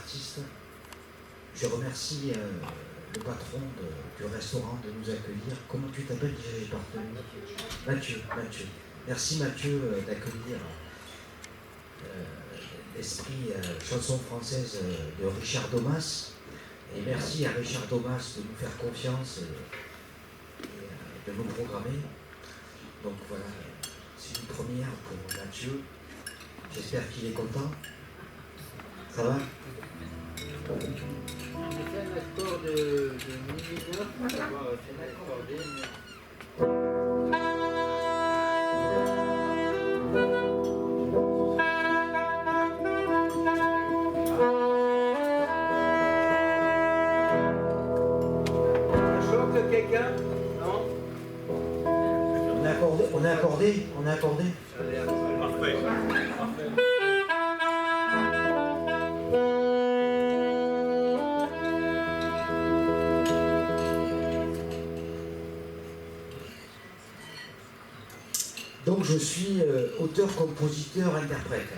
artistes. Je remercie le patron du restaurant de nous accueillir. Comment tu t'appelles déjà? J'ai pas retenu. Mathieu. Merci Mathieu d'accueillir l'esprit chanson française de Richard Domas. Et merci à Richard Domas de nous faire confiance et de nous programmer. Donc voilà, c'est une première pour Mathieu. J'espère qu'il est content. Ça va? On fait un accord de mi mineur pour savoir un accordé. Quelqu'un? Non? On est accordé. Parfait. Donc je suis auteur, compositeur, interprète.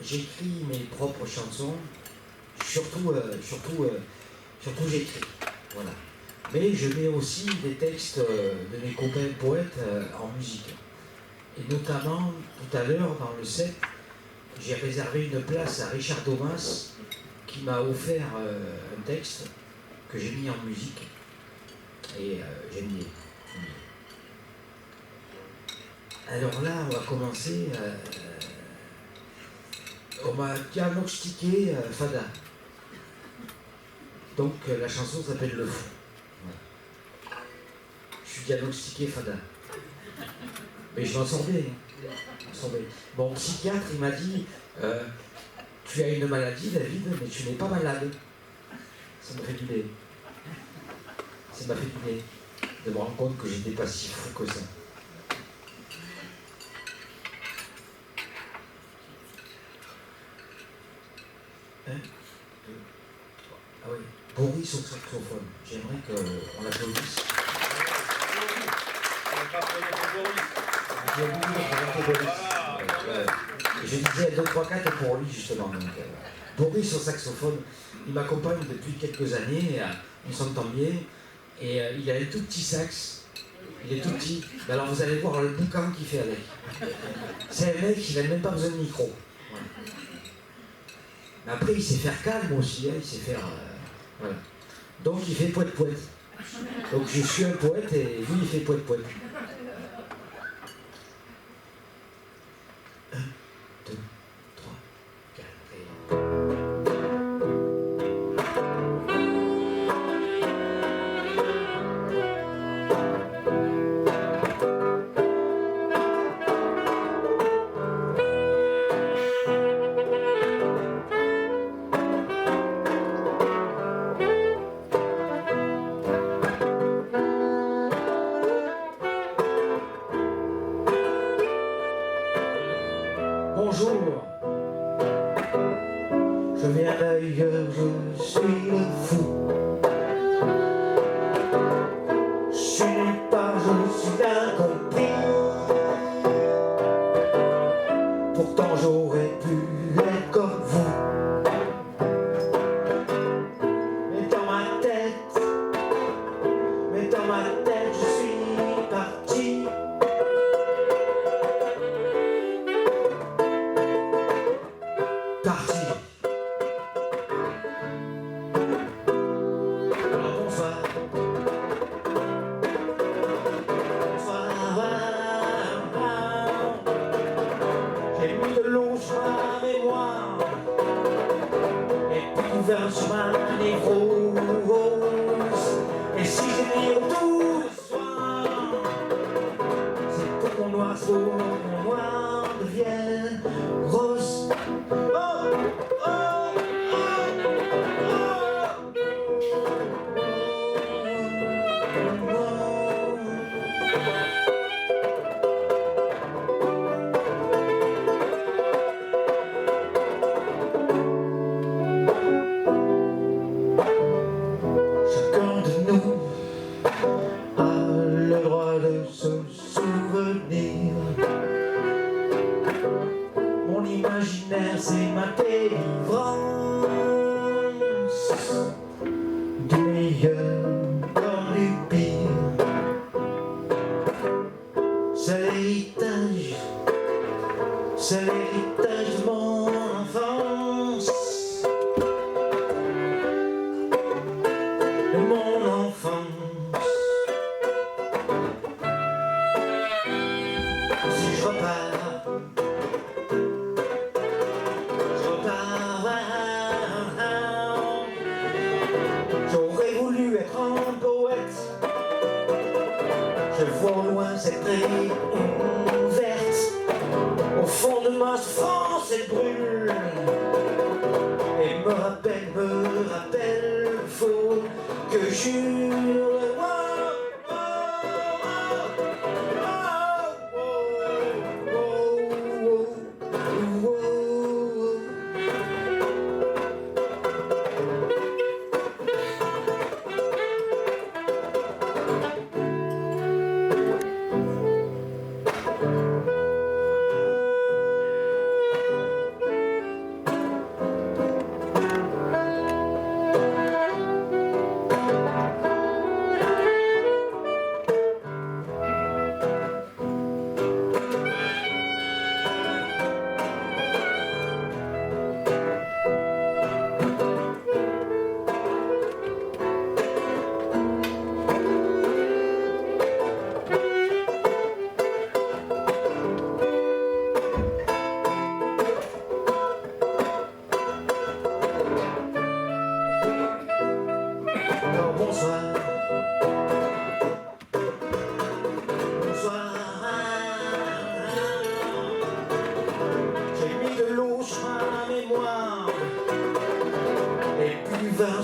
J'écris mes propres chansons, surtout j'écris. Voilà. Mais je mets aussi des textes de mes copains poètes en musique. Et notamment, tout à l'heure, dans le set, j'ai réservé une place à Richard Domas, qui m'a offert un texte que j'ai mis en musique. Et j'aime bien. Alors là, on va commencer. On m'a diagnostiqué Fada. Donc la chanson s'appelle Le Fou. Je suis diagnostiqué Fada. Mais je m'en sors bien. Mon psychiatre, il m'a dit tu as une maladie, David, mais tu n'es pas malade. Ça m'a fait du bien. Ça m'a fait du bien de me rendre compte que j'étais pas si fou que ça. 1, 2, 3. Ah oui, Boris au saxophone. J'aimerais qu'on l'applaudisse. Je disais 2, 3, 4 pour lui justement. Donc, Boris au saxophone, il m'accompagne depuis quelques années, on s'entend bien, et il a un tout petit sax, il est tout petit. Mais alors vous allez voir le boucan qu'il fait avec. C'est un mec, il n'a même pas besoin de micro. Ouais. Mais après il sait faire calme aussi, il sait faire... voilà. Donc il fait poète-poète. Donc je suis un poète et lui il fait poète-poète. 1, 2, 3, 4 et... Bonjour, je viens d'ailleurs, je suis le fou. Je suis nulle part, je suis incompris. Pourtant j'aurais pu être comme vous. Mais dans ma tête, je suis parti. Parti. Alors bonsoir. J'ai mis de l'eau sur ma mémoire et puis ouvert sur ma névrose. Et si j'ai mis tout le soir, c'est pour mon oiseau, mon noir devienne rose. Chacun de nous a le droit de se souvenir. Mon Mon imaginaire, c'est ma délivrance. Du meilleur comme du pire. C'est l'héritage de mon enfance. De mon enfance. Si je repars, j'aurais voulu être un poète. Je vois au loin cette raie verte. Au fond de ma souffrance, elle brûle. Et me rappelle, faut que jure.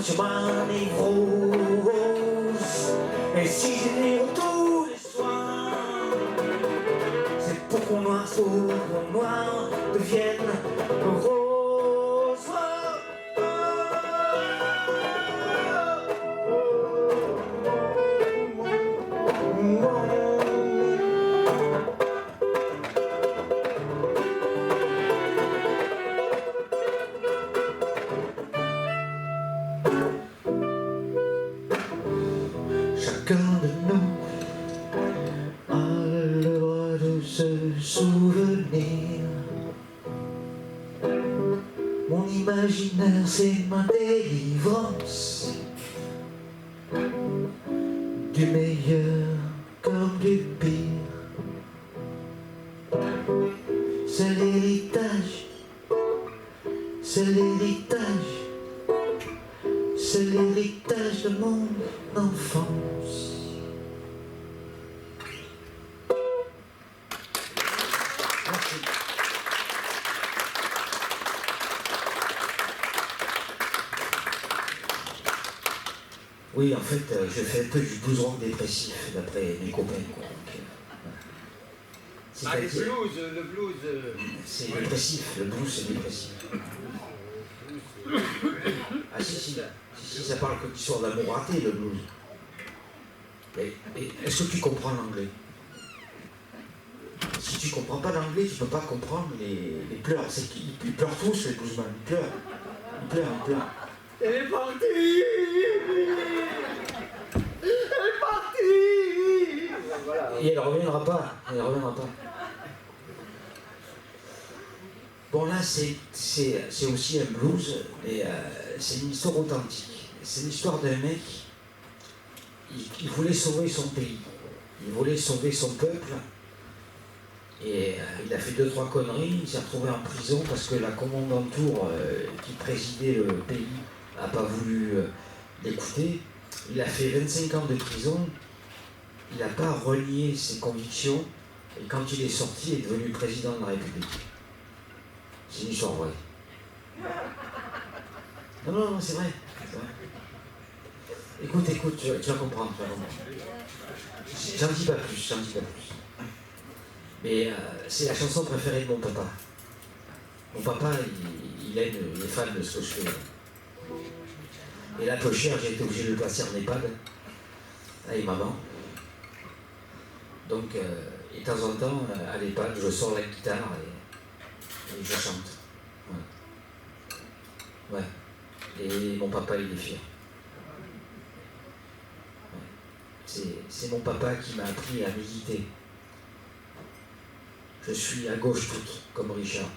Sur ma névrose. Et si je les tous les soirs, c'est pour qu'on noir devienne rose. Chacun de nous a le droit de se souvenir. Mon imaginaire, c'est ma délivrance. Du meilleur comme du pire. C'est l'héritage. C'est l'héritage. C'est l'héritage de mon enfance. Merci. Oui, en fait, je fais un peu du blues rock dépressif, d'après mes copains. Quoi. Ah, le blues. C'est dépressif, le blues c'est dépressif. Ah si, ça parle que d'histoire d'amour raté, le blues. Et est-ce que tu comprends l'anglais? Si tu comprends pas l'anglais, tu peux pas comprendre les pleurs. C'est qu'ils pleurent tous, les bluesman. Ils pleurent. Elle est partie. Voilà. Et elle reviendra pas. Bon là, c'est aussi un blues, mais c'est une histoire authentique. C'est l'histoire d'un mec, il voulait sauver son pays, il voulait sauver son peuple, et il a fait 2-3 conneries, il s'est retrouvé en prison parce que la commandanture qui présidait le pays n'a pas voulu l'écouter. Il a fait 25 ans de prison, il n'a pas renié ses convictions, et quand il est sorti, il est devenu président de la République. C'est une histoire vraie. Non, c'est vrai. Écoute, tu vas comprendre. J'en dis pas plus. Mais c'est la chanson préférée de mon papa. Mon papa, il est fan de ce que je fais. Et là, peu cher, j'ai été obligé de le placer en EHPAD, avec maman. Donc, et de temps en temps, à l'EHPAD, je sors la guitare et je chante. Ouais. Et mon papa, il est fier. Ouais. C'est mon papa qui m'a appris à militer. Je suis à gauche toute, comme Richard.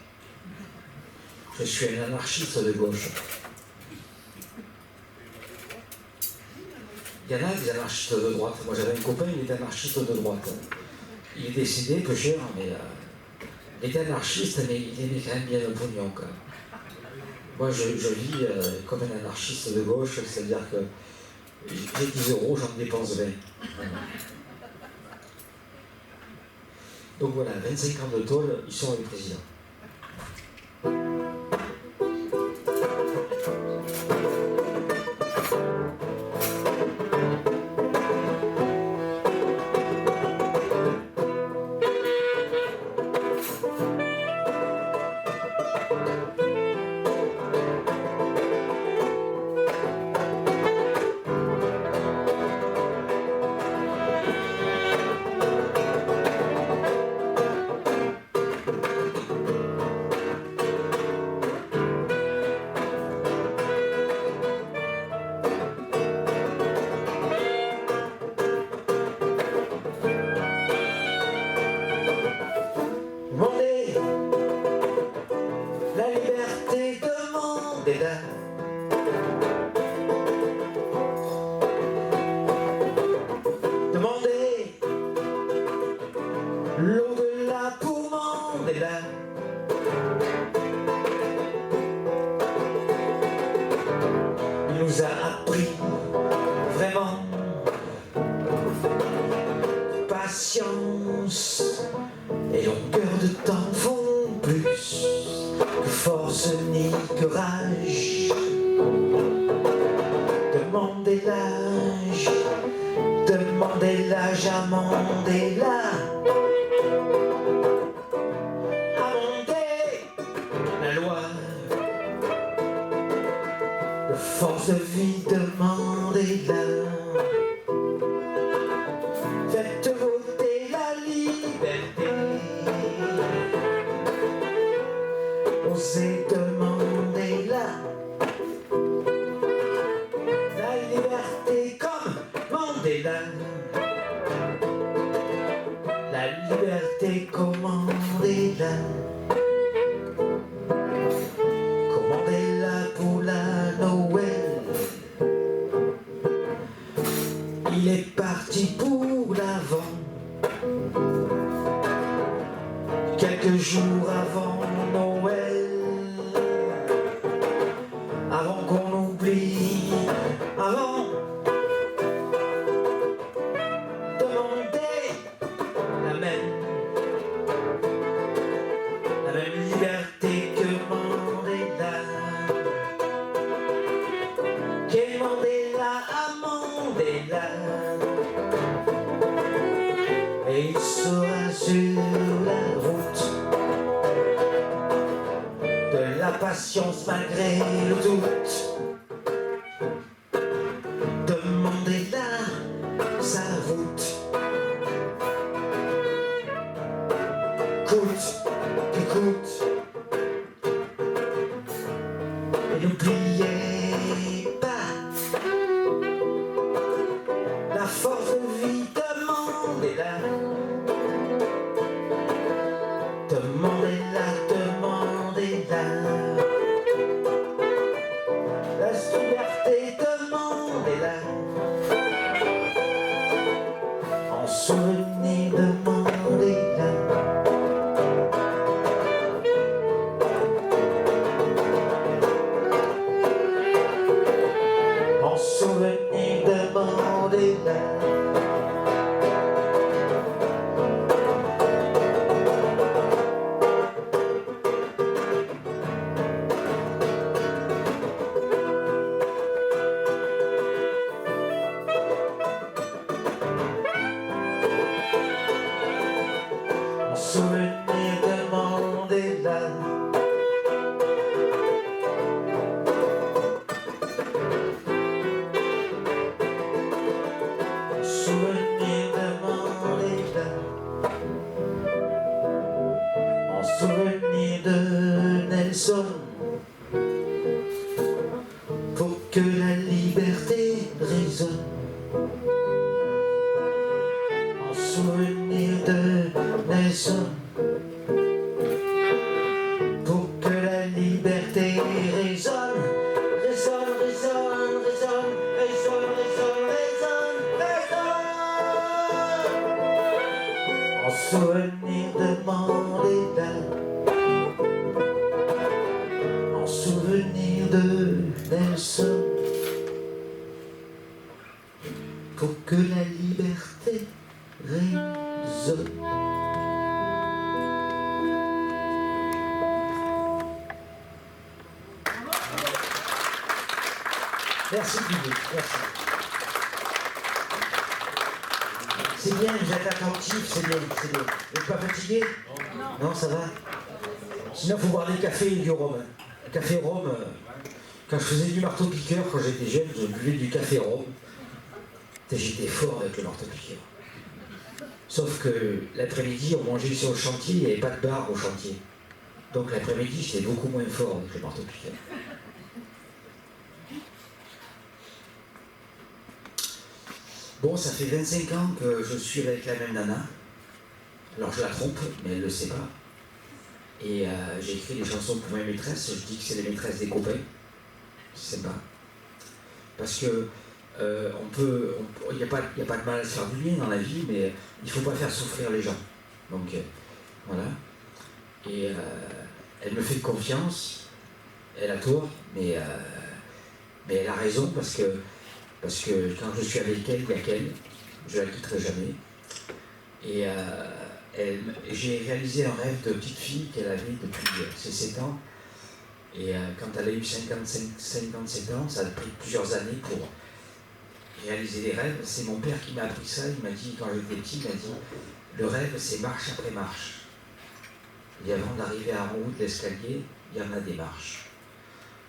Je suis un anarchiste de gauche. Il y en a des anarchistes de droite. Moi j'avais un copain, il était anarchiste de droite. Il est décédé, peu cher, mais il était anarchiste, mais il aimait quand même bien le pognon. Moi je vis comme un anarchiste de gauche, c'est-à-dire que j'ai 10 euros, j'en dépense 20. Voilà. Donc voilà, 25 ans de tôle, ils sont avec le président. La liberté demandez-la. Demandez l'au-delà pour Mandela. Il nous a appris vraiment patience et longueur de temps font plus que force ni que rage. Demandez l'âge à Mandela. Amender la loi de force de vie de Mandela. Faites voter la liberté. Osez demander la liberté comme Mandela. La liberté comme Mandela. Commandez-la pour la Noël. Il est parti pour l'avant. Quelques jours avant Noël, avant qu'on oublie, avant demander la même liberté que Mandela. Que Mandela à Mandela. Et il sera sur la route de la patience malgré le doute. Demandez-la sa route. Coûte que coûte. Et n'oubliez pas la force de vie. Demandez-la. Demandez-la, demandez-la. La liberté, demandez-la. En souvenir, demandez-la. En souvenir, demandez-la. Souvenir de Mandela. Souvenir de Mandela. En souvenir de résonne. Pour que la liberté résonne. En souvenir de Nelson. Pour que la liberté résonne. Résonne, résonne, résonne, résonne, résonne, résonne, résonne. En souvenir de Mandela. En souvenir de Nelson. Pour que la liberté résonne. Merci public, merci. C'est bien, vous êtes attentifs, c'est bien, c'est bien. Vous n'êtes pas fatigué? Non, ça va? Sinon, il faut boire des cafés et du rhum. Le café rhum, quand je faisais du marteau-piqueur, quand j'étais jeune, je buvais du café rhum. J'étais fort avec le marteau-piqueur. Sauf que l'après-midi, on mangeait sur le chantier, il n'y avait pas de bar au chantier. Donc l'après-midi, j'étais beaucoup moins fort avec le marteau-piqueur. Bon, ça fait 25 ans que je suis avec la même nana. Alors je la trompe, mais elle ne le sait pas. Et j'ai écrit des chansons pour mes maîtresses. Je dis que c'est les maîtresses des copains. C'est sympa. Parce que il n'y a pas de mal à se faire du bien dans la vie, mais il ne faut pas faire souffrir les gens. Donc voilà. Et elle me fait confiance. Elle a tort, mais elle a raison parce que quand je suis avec elle, il n'y a qu'elle. Je ne la quitterai jamais. Et j'ai réalisé un rêve de petite fille qu'elle avait depuis ses 7 ans. Et quand elle a eu 57 ans, ça a pris plusieurs années pour réaliser des rêves. C'est mon père qui m'a appris ça. Il m'a dit, quand j'étais petit, il m'a dit, le rêve, c'est marche après marche. Et avant d'arriver en haut de l'escalier, il y en a des marches.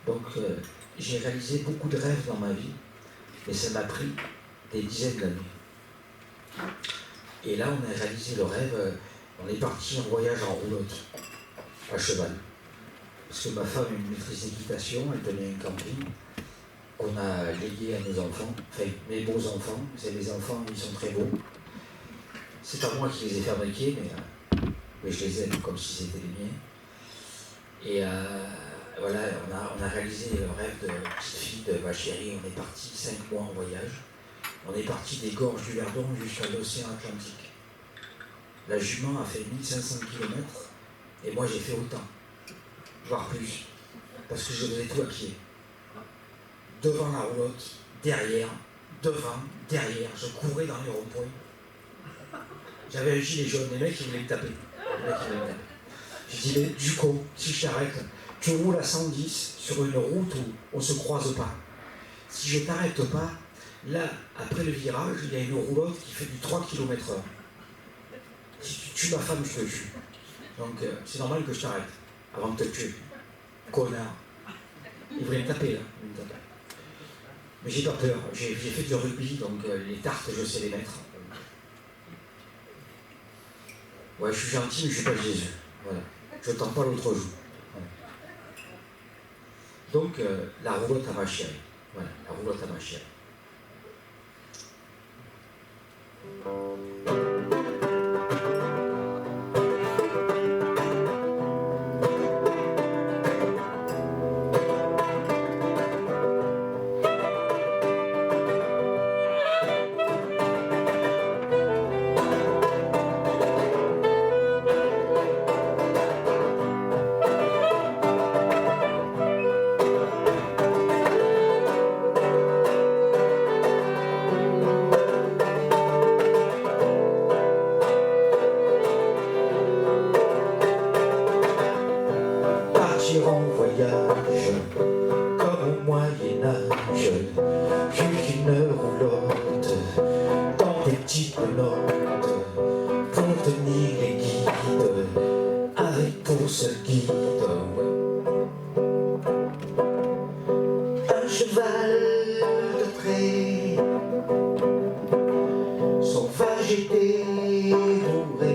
Donc, j'ai réalisé beaucoup de rêves dans ma vie. Et ça m'a pris des dizaines d'années. Et là, on a réalisé le rêve. On est parti en voyage en roulotte, à cheval. Parce que ma femme a une maîtrise d'équitation, elle tenait un camping qu'on a légué à nos enfants, enfin mes beaux enfants. C'est les enfants, ils sont très beaux. C'est pas moi qui les ai fabriqués, mais je les aime comme si c'était les miens. Et voilà, on a réalisé le rêve de petite fille de ma chérie. On est parti 5 mois en voyage. On est parti des gorges du Verdon jusqu'à l'océan Atlantique. La jument a fait 1500 km et moi j'ai fait autant, voire plus, parce que je faisais tout à pied. Devant la roulotte, derrière, devant, derrière, je courais dans les ronds-points. J'avais un gilet jaune, les mecs ils voulaient me taper. J'ai dit, mais du coup, si je t'arrête, tu roules à 110 sur une route où on ne se croise pas. Si je t'arrête pas, là, après le virage, il y a une roulotte qui fait du 3 km/h. Si tu tues ma femme, je te tue. Donc c'est normal que je t'arrête, avant de te tuer. Connard. Il voulait me taper là. Mais j'ai pas peur. J'ai fait du rugby, donc les tartes, je sais les mettre. Ouais, je suis gentil, mais je suis pas Jésus. Voilà. Je tends pas l'autre joue. Voilà. Donc, la roulotte à ma chérie. Voilà, la roulotte à ma chérie. En voyage, comme au Moyen-Âge, juste une roulotte dans des petites notes pour tenir les guides, avec pour seul guide un cheval de trait, sauvage et dévoré.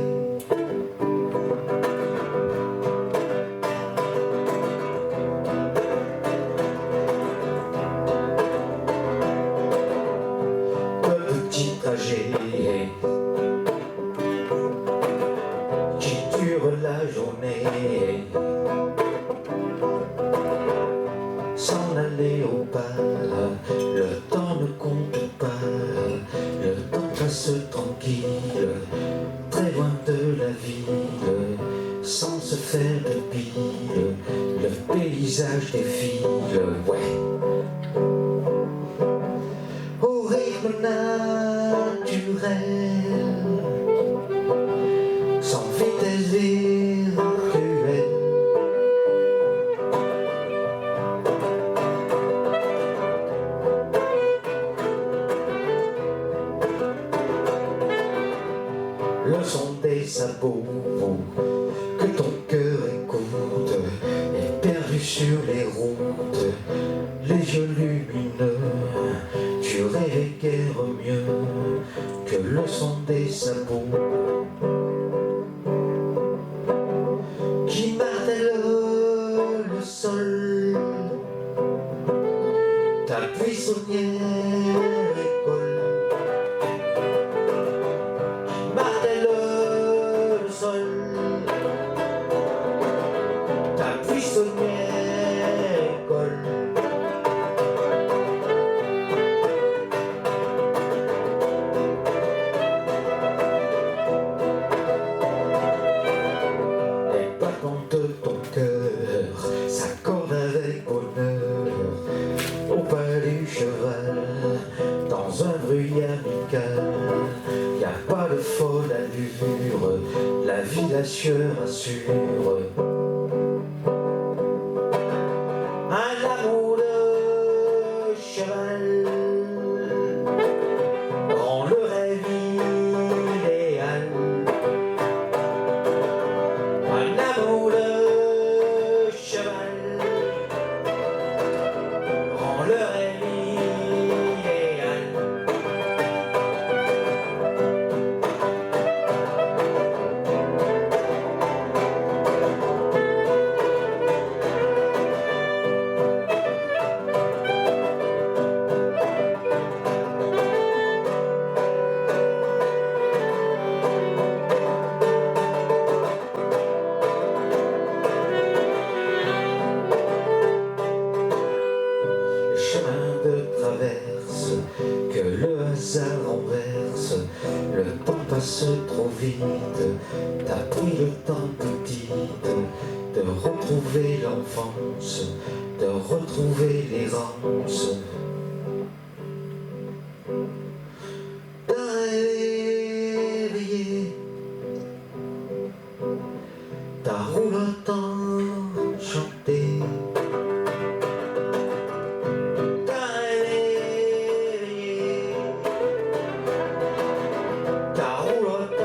d'aller au pas. Le temps ne compte pas, le temps passe tranquille, très loin de la ville, sans se faire de pile, le paysage défile, ouais. Au rythme naturel, sans vitesse virtuelle. Le son des sabots que ton cœur écoute est perdu sur les routes, les yeux lumineux, tu rêvais guère mieux que le son des sabots qui martèlent le sol. Ta buissonnière école martèle le sol. Ta buissonnière école. Les battements de ton cœur s'accordent avec bonheur au pas du cheval, dans un bruit amical. Y a pas de folle allure, la vie la sueur assure. Un amour de cheval rend le rêve idéal. Un amour de cheval rend le rêve idéal. Le chemin de traverse que le hasard renverse, le temps passe trop vite, t'as pris le temps petite de retrouver l'enfance, de retrouver l'errance. T'as réveillé ta roulotte enchantée. T'as réveillé ta roulotte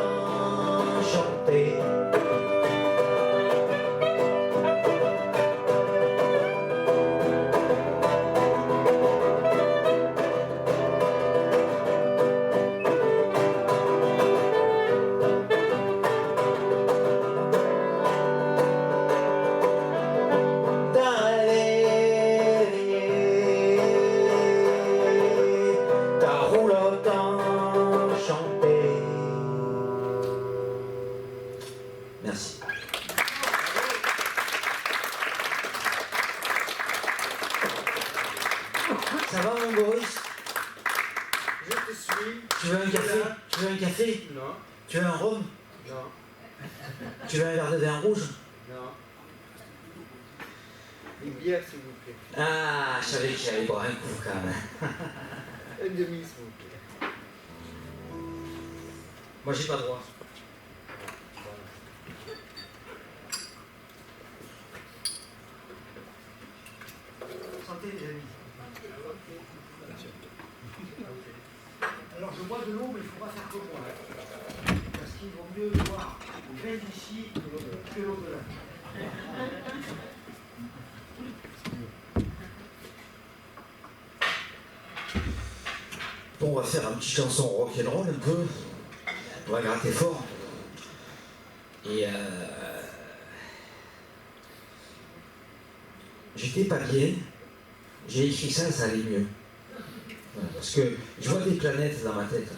enchantée. T'as réveillé ta roulotte enchantée. Merci. Ça va mon Boris? Je te suis. Tu veux un café? Tu veux un café? Non, Tu veux un rhum? non, Tu veux un verre de vin rouge? non. Une bière, s'il vous plaît. Ah, je savais que j'allais boire un coup quand même. Un demi, s'il vous plaît. Moi j'ai pas droit. Santé les amis. Alors je bois de l'eau mais il ne faut pas faire que moi. Parce qu'il vaut mieux boire le vin d'ici que l'au-delà. Bon, on va faire une petite chanson rock'n'roll un peu. On va gratter fort. Et j'étais pas bien. J'ai écrit ça, ça allait mieux. Voilà, parce que je vois des planètes dans ma tête.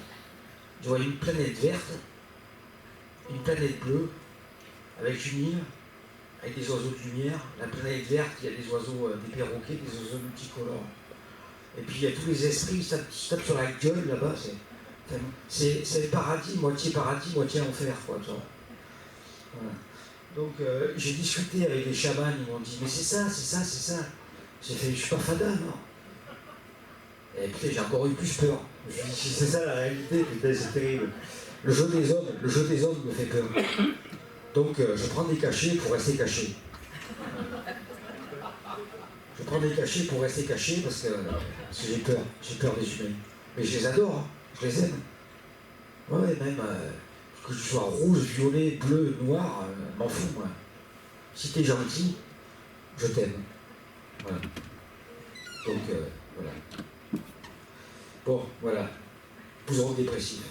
Je vois une planète verte, une planète bleue, avec une île, avec des oiseaux de lumière. La planète verte, il y a des oiseaux, des perroquets, des oiseaux multicolores. Et puis il y a tous les esprits qui se tapent sur la gueule là-bas. C'est le paradis, moitié enfer, quoi. Tu vois. Voilà. Donc j'ai discuté avec les chamans, ils m'ont dit, mais c'est ça. J'ai fait, je suis pas fada, non. Et putain, j'ai encore eu plus peur. Je me suis dit, c'est ça la réalité, putain, c'est terrible. Le jeu des hommes me fait peur. Donc je prends des cachets pour rester caché. Je prends des cachets pour rester caché parce que j'ai peur des humains. Mais je les adore, hein. Je les aime. Ouais, même que je sois rouge, violet, bleu, noir, m'en fous, moi. Si t'es gentil, je t'aime. Voilà. Donc, voilà. Bon, voilà. Bouson dépressif.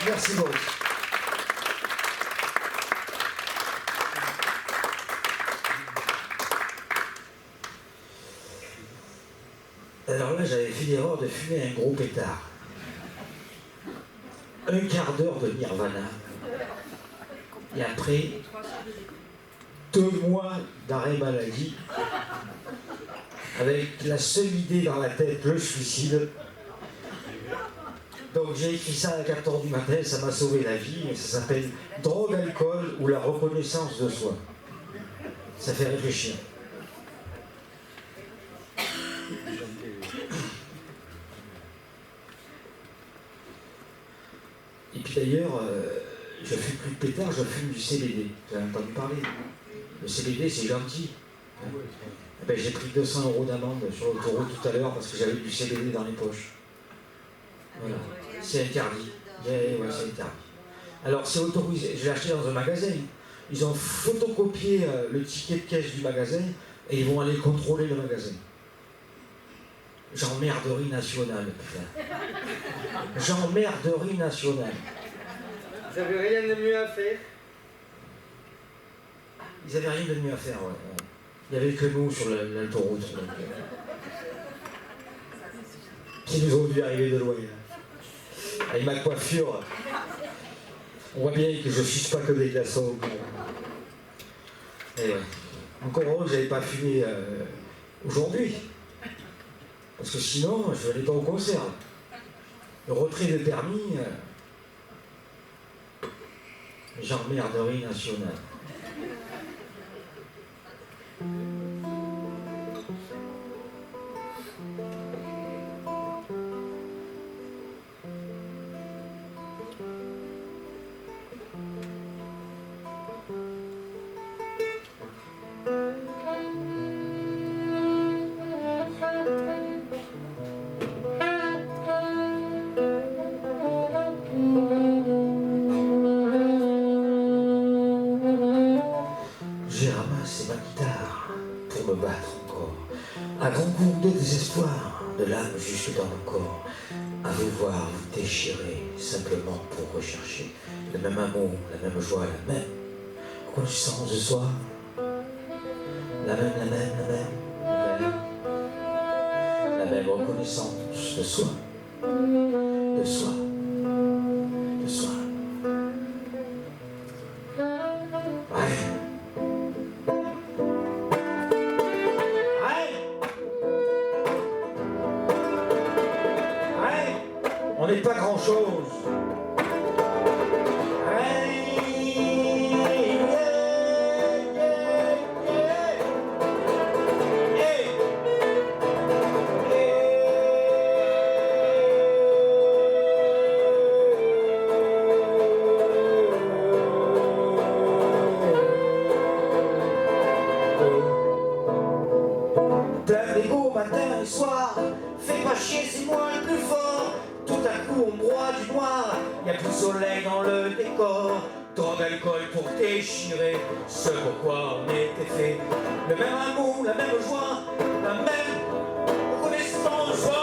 Merci Boris. Alors là, j'avais fait l'erreur de fumer un gros pétard. Un quart d'heure de nirvana. Et après, 2 mois d'arrêt maladie. Avec la seule idée dans la tête, le suicide. Donc Donc j'ai écrit ça à 4 h du matin, ça m'a sauvé la vie, et ça s'appelle Drogue, alcool ou la reconnaissance de soi. Ça fait réfléchir. Et puis d'ailleurs, je fume plus de pétard, je fume du CBD. Vous avez entendu parler? Le CBD, c'est gentil. Eh ben, j'ai pris 200 € d'amende sur l'autoroute tout à l'heure parce que j'avais du CBD dans les poches. Voilà. C'est interdit. Ouais, c'est interdit. Alors c'est autorisé. Je l'ai acheté dans un magasin. Ils ont photocopié le ticket de caisse du magasin et ils vont aller contrôler le magasin. J'emmerderie nationale, putain. J'emmerderie nationale. Vous n'avez rien de mieux à faire? Ils n'avaient rien de mieux à faire, ouais. Il n'y avait que nous sur l'autoroute. Qui nous ont dû arriver de loin. Avec ma coiffure, on voit bien que je ne fiche pas que des glaçons. Et ouais. Encore heureux que je n'avais pas fumé aujourd'hui. Parce que sinon, je n'allais pas au concert. Le retrait de permis, j'emmerderie nationale. J'ai ramassé ma guitare pour me battre encore, à grand coup de désespoir, de l'âme jusque dans le corps, à vous voir vous déchirer, simplement pour rechercher le même amour, la même joie, la même connaissance de soi, la même reconnaissance de soi, de soi, de soi. On n'est pas grand-chose. Plein d'ego matin et soir, fais pas chier, c'est moi le plus fort. Tout à coup on broie du noir, y a plus de soleil dans le décor. Trop d'alcool pour déchirer ce pourquoi on était fait. Le même amour, la même joie, la même reconnaissance de soi.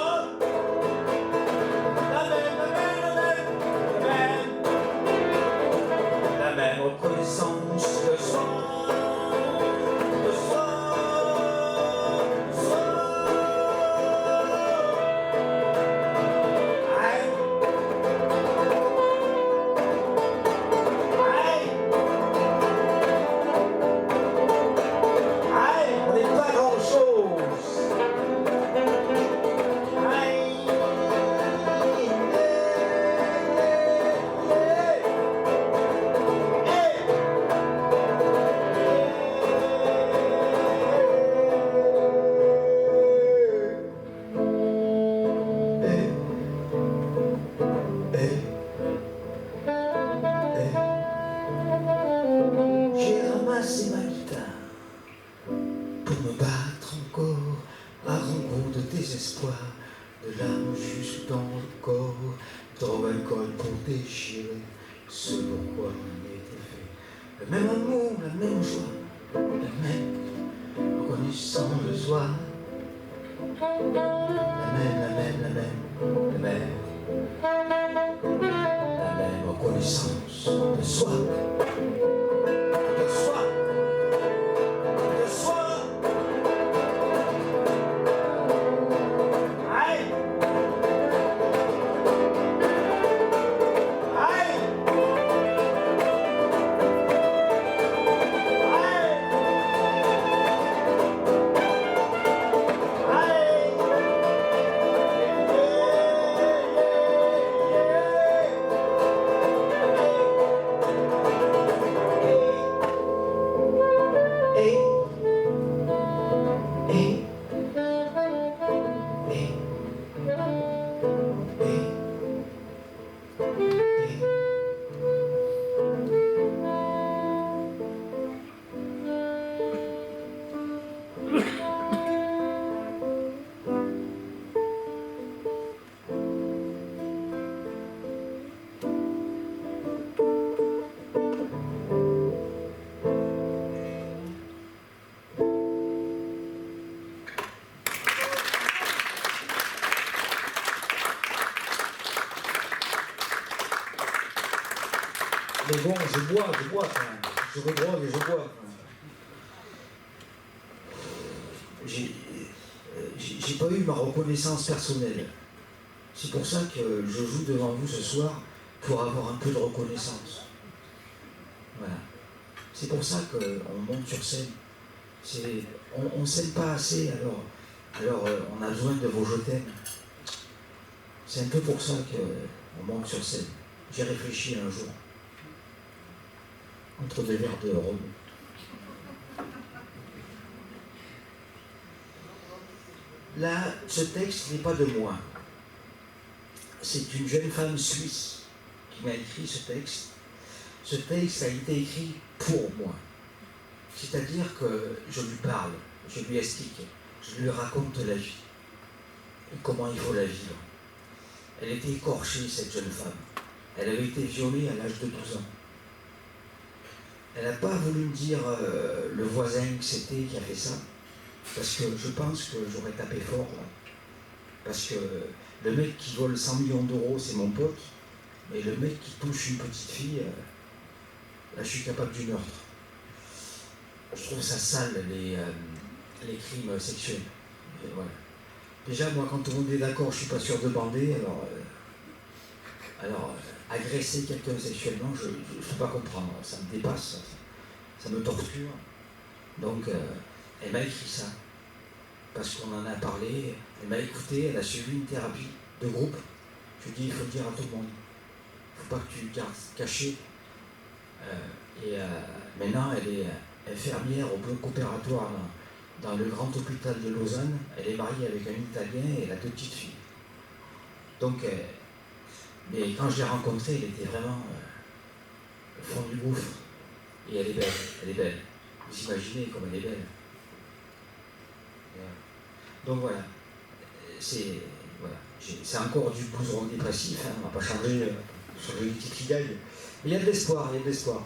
La même reconnaissance de soi. J'ai ramassé ma guitare pour me battre encore à rencontre de désespoir, de larmes jusque dans le corps, trop d'alcool pour déchirer ce pourquoi on était fait. Le même amour, la même joie, la même reconnaissance de soi. La même reconnaissance de soi. De soi. De soi. Aïe. Aïe. Aïe. Aïe. bon, je bois quand même. Je redrogue et je bois. J'ai pas eu ma reconnaissance personnelle. C'est pour ça que je joue devant vous ce soir, pour avoir un peu de reconnaissance. Voilà. C'est pour ça qu'on monte sur scène. On ne s'aime pas assez, alors on a besoin de vos je t'aime. C'est un peu pour ça qu'on monte sur scène. J'ai réfléchi un jour, entre deux verres de rhum. Là, ce texte n'est pas de moi. C'est une jeune femme suisse qui m'a écrit ce texte. Ce texte a été écrit pour moi. C'est-à-dire que je lui parle, je lui explique, je lui raconte la vie et comment il faut la vivre. Elle était écorchée, cette jeune femme. Elle avait été violée à l'âge de 12 ans. Elle n'a pas voulu me dire le voisin que c'était qui a fait ça, parce que je pense que j'aurais tapé fort là. Parce que le mec qui vole 100 millions d'euros, c'est mon pote, mais le mec qui touche une petite fille, là je suis capable du meurtre. Je trouve ça sale, les crimes sexuels. Et voilà. Déjà, moi, quand tout le monde est d'accord, je ne suis pas sûr de bander, alors agresser quelqu'un sexuellement, je ne peux pas comprendre. Ça me dépasse, ça me torture. Donc, elle m'a écrit ça. Parce qu'on en a parlé, elle m'a écouté, elle a suivi une thérapie de groupe. Je lui ai dit, il faut le dire à tout le monde. Il ne faut pas que tu gardes caché. Maintenant, elle est infirmière au bloc opératoire dans le grand hôpital de Lausanne. Elle est mariée avec un Italien et elle a 2 petites filles. Donc, mais quand je l'ai rencontrée, elle était vraiment au fond du gouffre. Et elle est belle, elle est belle. Vous imaginez comme elle est belle. Donc voilà, c'est encore du blouson dépressif, hein, on ne va pas changer les petites filles. Mais il y a de l'espoir, il y a de l'espoir.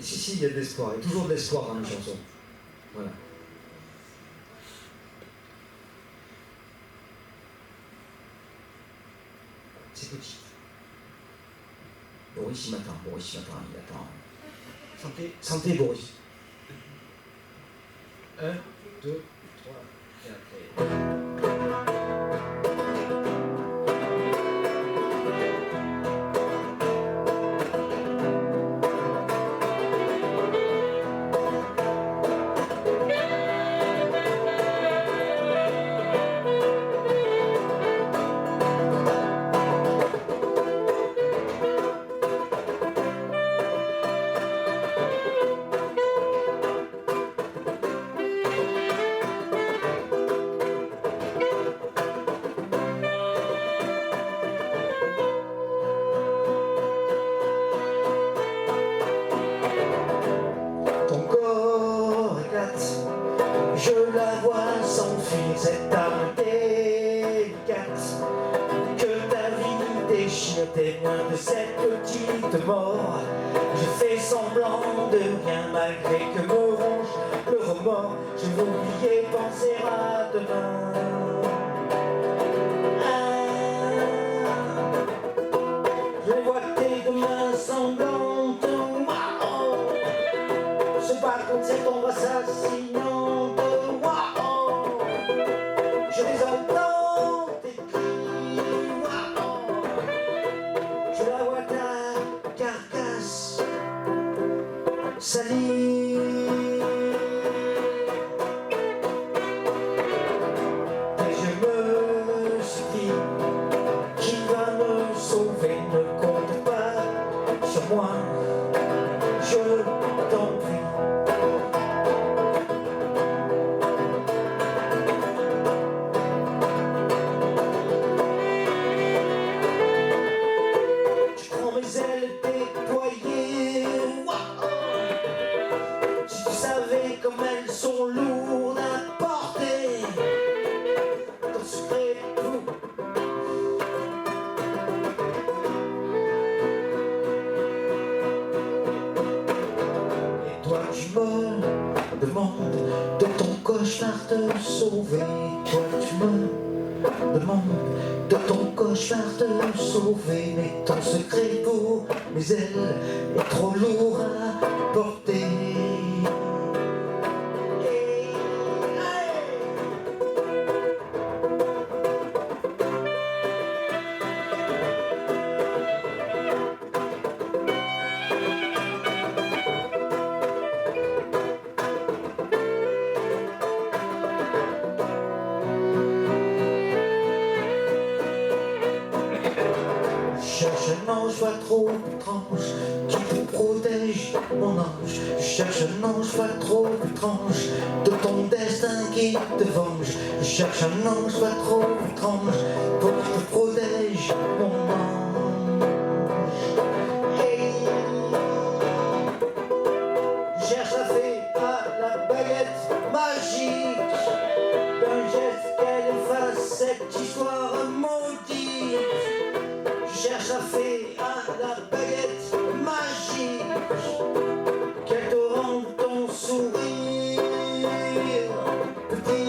Si, il y a de l'espoir, il y a toujours de l'espoir dans les chansons. Voilà. C'est petit. Boris, il m'attend, il attend. Santé, Boris. 1, 2, 3, 4. Je la vois s'enfuir, cette âme délicate, que ta vie déchire, témoin de cette petite mort. Je fais semblant de rien malgré que me ronge le remords. Je vais oublier, penser à demain. Je vois tes deux mains sanglantes, wow, se battre contre cette ombre assassinante. Je les entends, tes cris, wow. Je la vois ta carcasse salie. Et je me suis dit, qui va me sauver, ne compte pas sur moi, je t'en prie. Demande de ton cauchemar te sauver. Toi tu me Demande de ton cauchemar de me sauver, mais ton secret pour mes ailes est trop lourd à porter. Cherche un ange pas trop étrange qui te protège, mon ange. Je cherche un ange pas trop étrange de ton destin qui te venge. Je cherche un ange pas trop étrange pour qui te protège, mon ange. Hey. Je cherche la fée à la baguette magique, d'un geste qu'elle efface cette histoire maudite. Je cherche la fée à la baguette magique, qu'elle te rende ton sourire petit.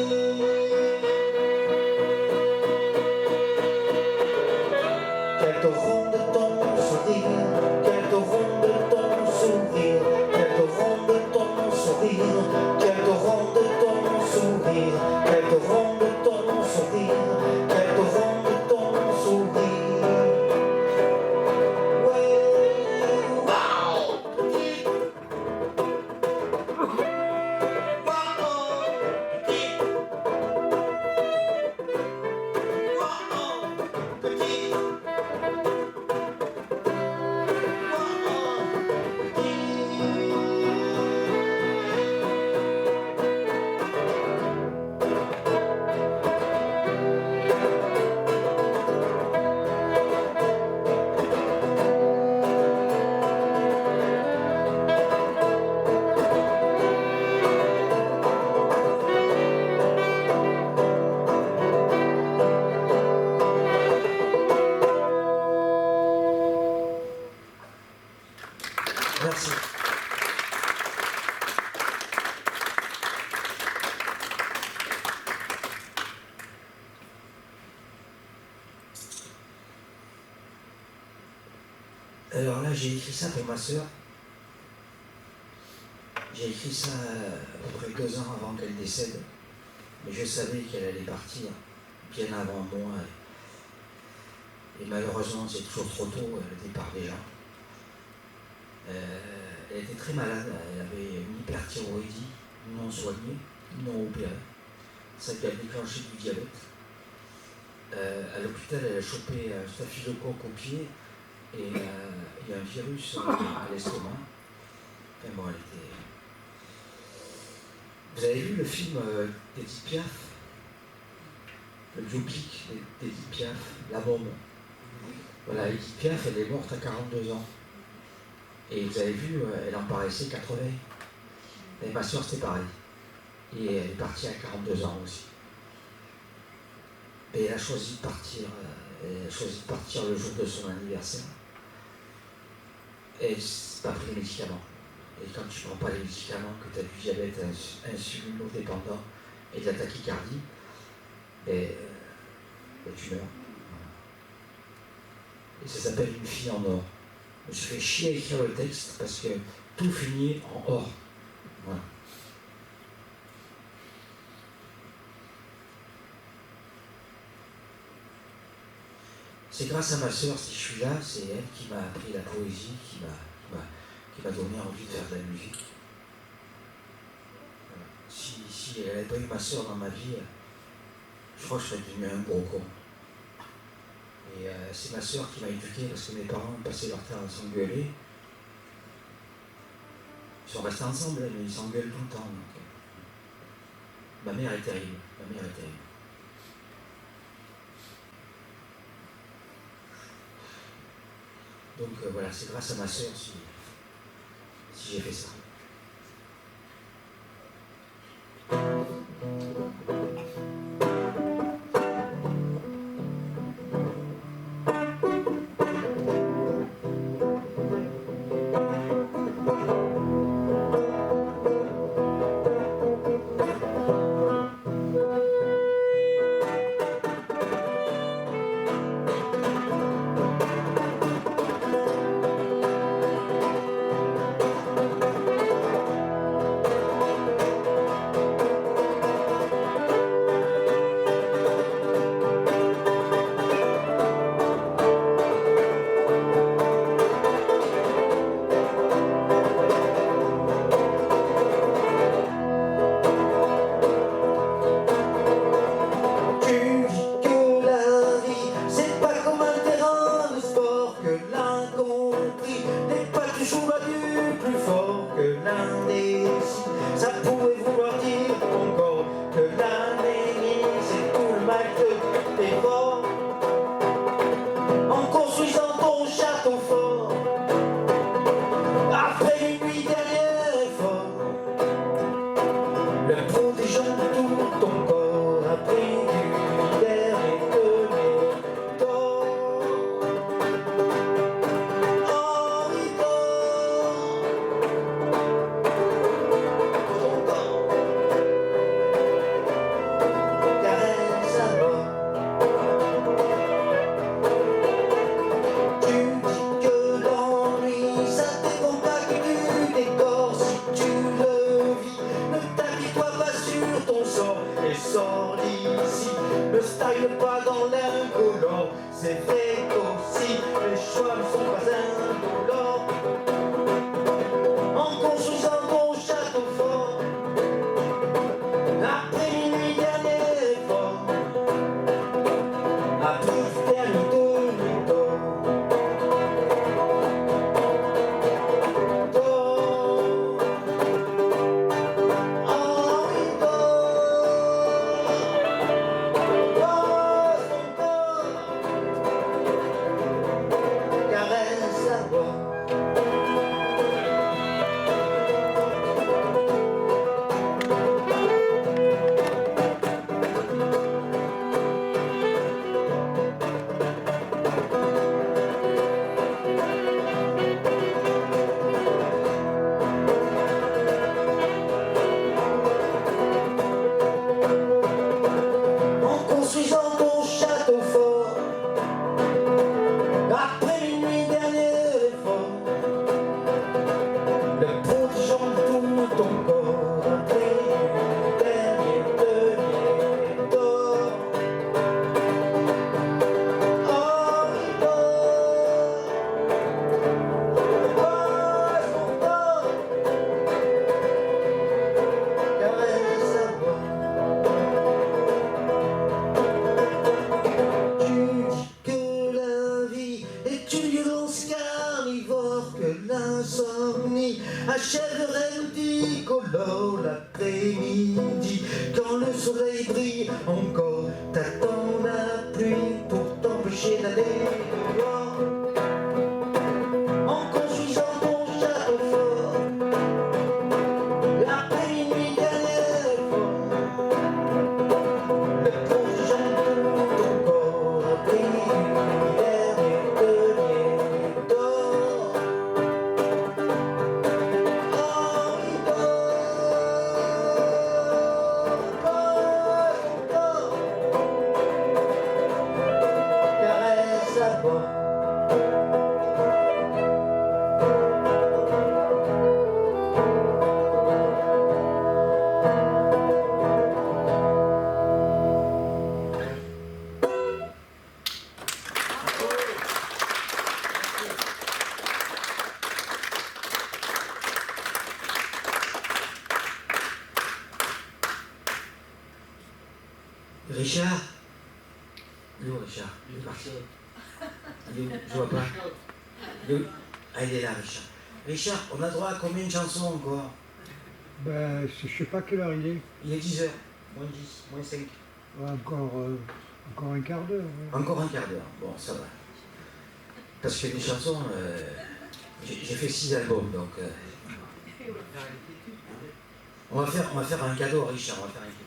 Qu'elle te ronde ton sourire, qu'elle te ronde ton sourire, qu'elle te ronde ton sourire, qu'elle te ronde ton sourire, qu'elle te ronde ton sourire, qu'elle te ronde ton sourire. Merci. Alors là, j'ai écrit ça pour ma sœur. J'ai écrit ça à peu près 2 ans avant qu'elle décède. Mais je savais qu'elle allait partir bien avant moi. Et malheureusement, c'est toujours trop tôt, le départ déjà. Elle était très malade, elle avait une hyperthyroïdie non soignée, non opérée. Ça lui a déclenché du diabète. À l'hôpital, elle a chopé un staphylocoque au pied et il y a un virus à l'estomac. Enfin bon, elle était... Vous avez vu le film d'Edith Piaf? Le biopic d'Edith Piaf, La Môme. Voilà, Edith Piaf, elle est morte à 42 ans. Et vous avez vu, elle en paraissait 80. Et ma soeur, c'était pareil. Et elle est partie à 42 ans aussi. Et elle a choisi de partir, le jour de son anniversaire. Et c'est pas pris les médicaments. Et quand tu ne prends pas les médicaments, que tu as du diabète insulino-dépendant et de la tachycardie, tu meurs. Et ça s'appelle Une fille en or. Je me suis fait chier à écrire le texte parce que tout finit en or. Voilà. C'est grâce à ma sœur si je suis là, c'est elle qui m'a appris la poésie, qui m'a donné envie de faire de la musique. Voilà. Si elle n'avait pas eu ma sœur dans ma vie, je crois que je serais devenu un gros con. Et c'est ma sœur qui m'a éduqué parce que mes parents passaient leur temps à s'engueuler. Ils sont restés ensemble, mais ils s'engueulent tout le temps. Donc. Ma mère est terrible. Donc voilà, c'est grâce à ma sœur si j'ai fait ça. c'est vrai qu'aussi les choix ne sont pas indolores. En construisant ton château fort, après une nuit dernière effort, après le dernier de nuit d'or. Achèverait multicolore l'après-midi, quand le soleil brille encore, t'attends la pluie pour t'empêcher d'aller dehors. En construisant ton château fort, après une nuit dernière effort, le plongeon de ton corps, après une nuit dernière de d'or. Richard? Il est où, Richard? Il est parti. Il est où? Je vois pas. Il est où? Ah, il est là, Richard. Richard, on a droit à combien de chansons encore? Ben, je sais pas quelle heure il est. Il est 10h, moins 10, moins 5. Encore un quart d'heure. Ouais. Encore un quart d'heure, bon, ça va. Parce que les chansons, j'ai fait 6 albums, donc... On va faire un cadeau à Richard, on va faire un cadeau.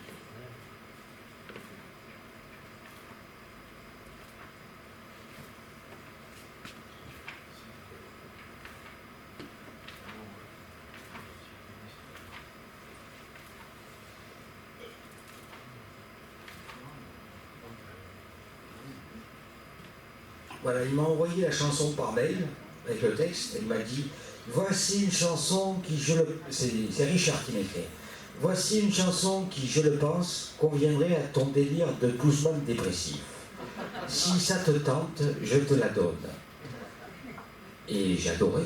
Voilà, il m'a envoyé la chanson par mail, avec le texte, et il m'a dit « Voici une chanson qui, c'est Richard qui m'écrit. « Voici une chanson qui, je le pense, conviendrait à ton délire de bluesman dépressif. Si ça te tente, je te la donne. » Et j'ai adoré.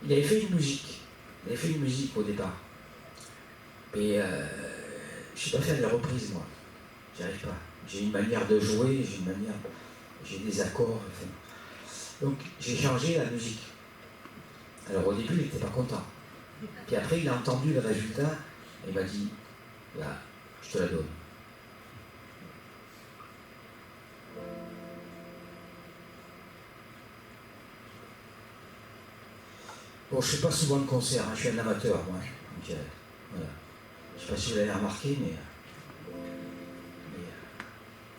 Il avait fait une musique. Il avait fait une musique au départ. Et je ne sais pas faire des reprises, moi. J'y arrive pas. J'ai une manière de jouer, j'ai des accords. Enfin. Donc j'ai changé la musique. Alors au début, il n'était pas content. Puis après, il a entendu le résultat et il m'a dit, là, je te la donne. Bon, je ne fais pas souvent de concert, hein. Je suis un amateur, moi. Donc, voilà. Je ne sais pas si vous l'avez remarqué, mais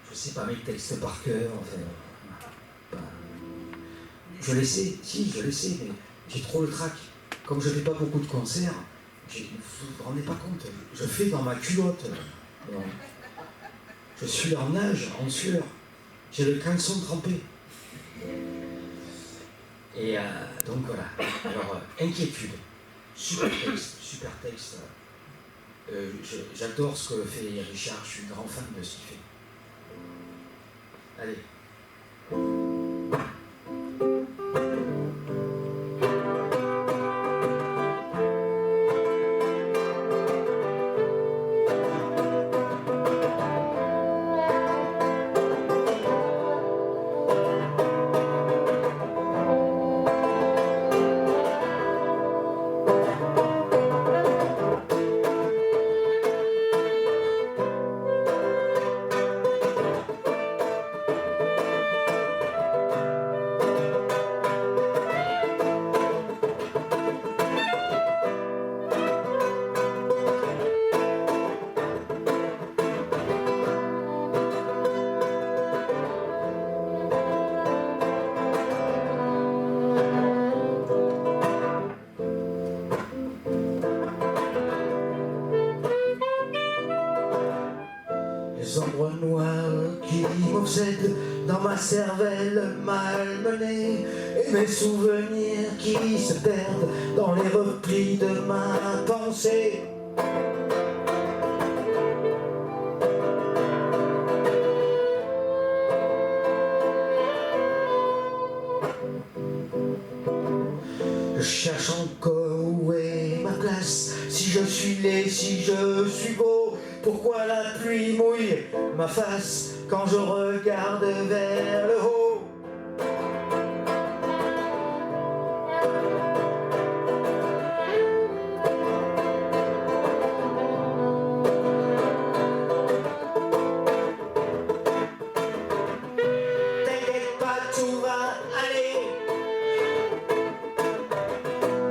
je ne sais pas mes textes par cœur. Enfin, je les sais, si, je les sais, mais j'ai trop le trac. Comme je ne fais pas beaucoup de concerts, vous ne vous rendez pas compte, je fais dans ma culotte. Bon. Je suis en nage, en sueur. J'ai le caleçon trempé. Et donc voilà. Alors, inquiétude. Super texte. J'adore ce que fait Richard, je suis grand fan de ce qu'il fait. Allez. Les ombres noires qui m'obsèdent dans ma cervelle malmenée, et mes souvenirs qui se perdent dans les replis de ma pensée. Je cherche encore où est ma place, si je suis laid, si je suis beau. Pourquoi la pluie mouille ma face quand je regarde vers le haut? T'inquiète pas, tout va aller.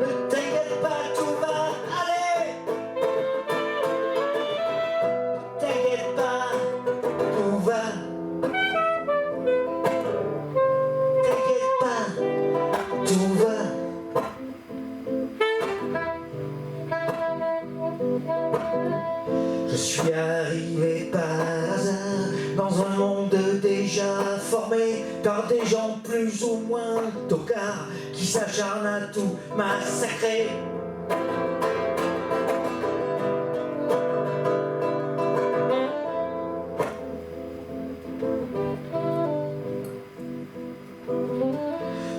Ne t'inquiète pas, tout va aller. T'inquiète pas, tout va. T'inquiète pas, tout va. Je suis arrivé par hasard dans un monde déjà formé par des gens plus ou moins tocards qui s'acharnent à tout massacrer.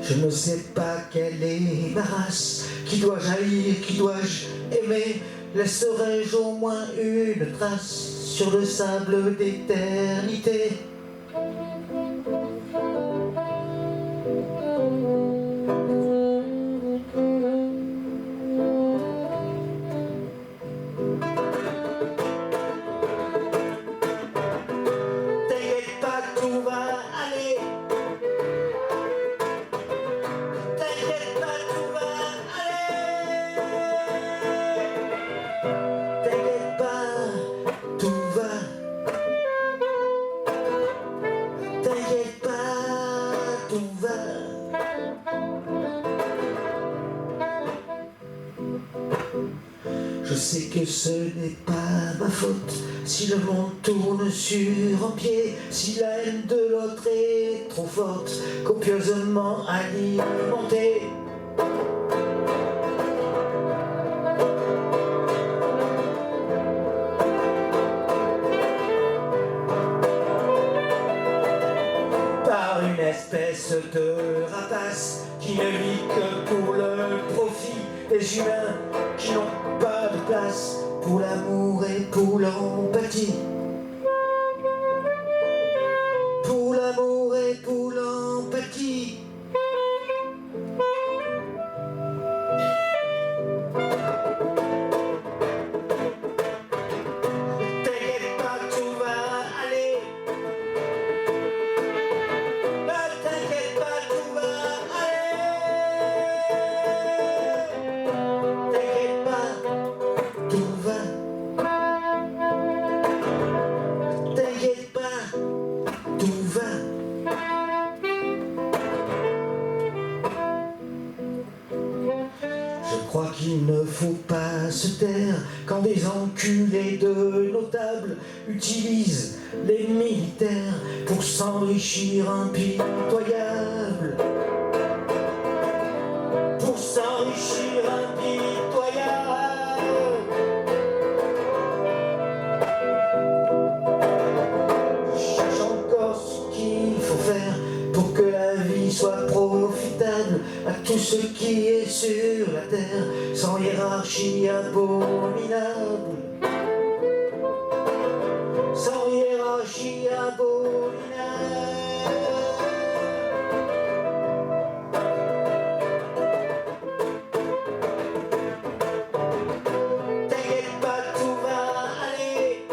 Je ne sais pas quelle est ma race, qui dois-je haïr, qui dois-je aimer? Laisserai-je au moins une trace sur le sable d'éternité? T'inquiète pas, tout va aller. T'inquiète pas, tout va aller. T'inquiète pas, tout va. T'inquiète pas, tout va. Je sais que ce n'est pas ma faute si le monde tourne sur un pied, si la haine de l'autre est trop forte, copieusement alimentée. Par une espèce de rapace qui ne vit que pour le profit des humains qui n'ont pas de place pour l'amour et pour l'empathie. Pour l'amour et pour l'empathie. T'inquiète pas, tout va aller. Ne t'inquiète pas, tout va aller. T'inquiète pas, tout va. T'inquiète pas, tout va. Je crois qu'il ne faut pas se taire quand des enculés de notables utilisent les militaires pour s'enrichir impitoyable. Pour s'enrichir impitoyable. Je cherche encore ce qu'il faut faire pour ce qui est sur la terre, sans hiérarchie abominable. Sans hiérarchie abominable. T'inquiète pas, tout va aller.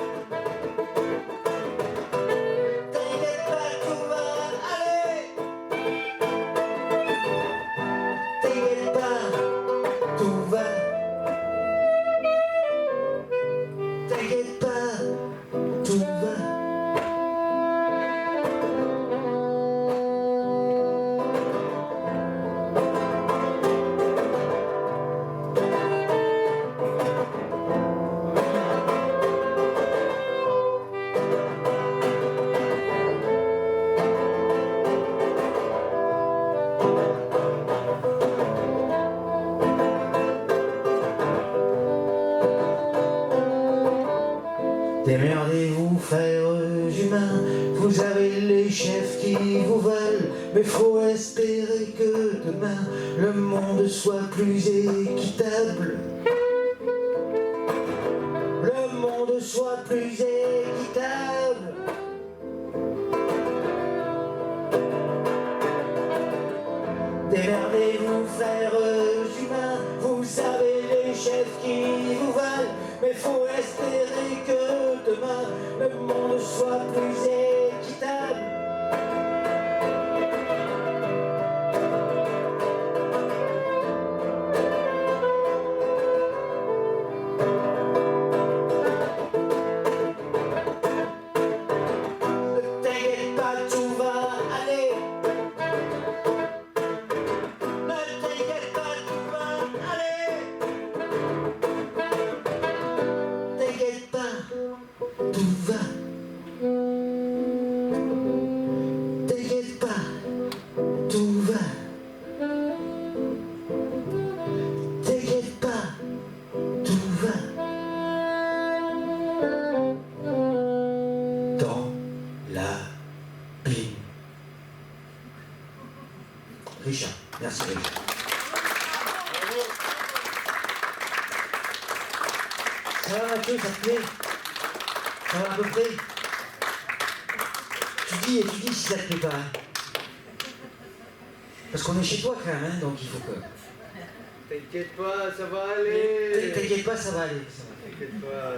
T'inquiète pas, tout va aller. T'inquiète pas, tout va. T'inquiète pas, tout va. Démerdez-vous, frères humains, vous avez les chefs qui vous veulent, mais faut espérer que demain le monde soit plus équitable. Le monde soit plus équitable. Démerdez-vous, frères humains, vous avez les chefs qui vous veulent, mais faut espérer que demain le monde soit plus équitable. Ne t'inquiète pas, tout va aller. Ne t'inquiète pas, tout va aller. T'inquiète pas, tout va. T'inquiète pas, tout va. T'inquiète pas, tout va. Dans la bine. Richard, merci Richard. Ça va Mathieu, ça te plaît? Ça va à peu près? Tu dis si ça te plaît pas. Hein. Parce qu'on est chez toi quand même, hein, donc il faut que... T'inquiète pas, ça va aller. T'inquiète pas, ça va aller. Ça va. T'inquiète pas.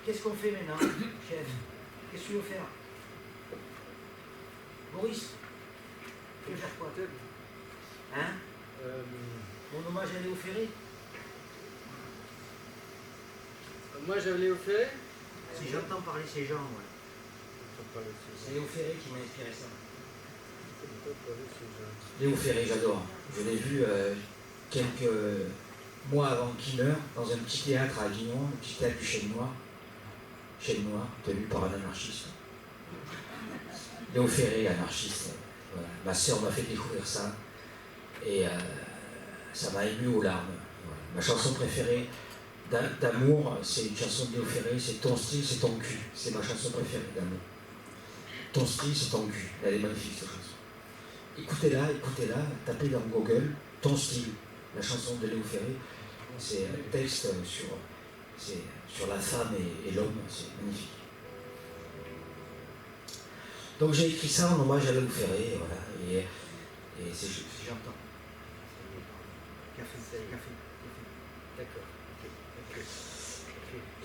Qu'est-ce qu'on fait maintenant, chef? Qu'est-ce que tu veux faire? Maurice, tu veux faire quoi? Hein? Mon hommage à Léo Ferré? Moi j'avais Léo Ferré. Si j'entends parler ces gens, ouais. C'est Léo Ferré qui m'a inspiré ça. Léo Ferré, j'adore. Je l'ai vu quelques mois avant qu'il meure, dans un petit théâtre à Avignon, le petit théâtre du Chêne Noir. Chêne Noir, tenu par un anarchiste. Léo Ferré, anarchiste. Voilà. Ma sœur m'a fait découvrir ça. Et ça m'a ému aux larmes. Voilà. Ma chanson préférée d'amour, c'est une chanson de Léo Ferré, c'est Ton style, c'est ton cul. C'est ma chanson préférée d'amour. Ton style, c'est ton cul. Elle est magnifique cette chanson. Écoutez-la, tapez dans Google Ton style, la chanson de Léo Ferré. C'est un texte sur la femme et l'homme, c'est magnifique. Donc j'ai écrit ça en hommage à Léo Ferré, voilà, et c'est j'entends. Café. D'accord. Ok.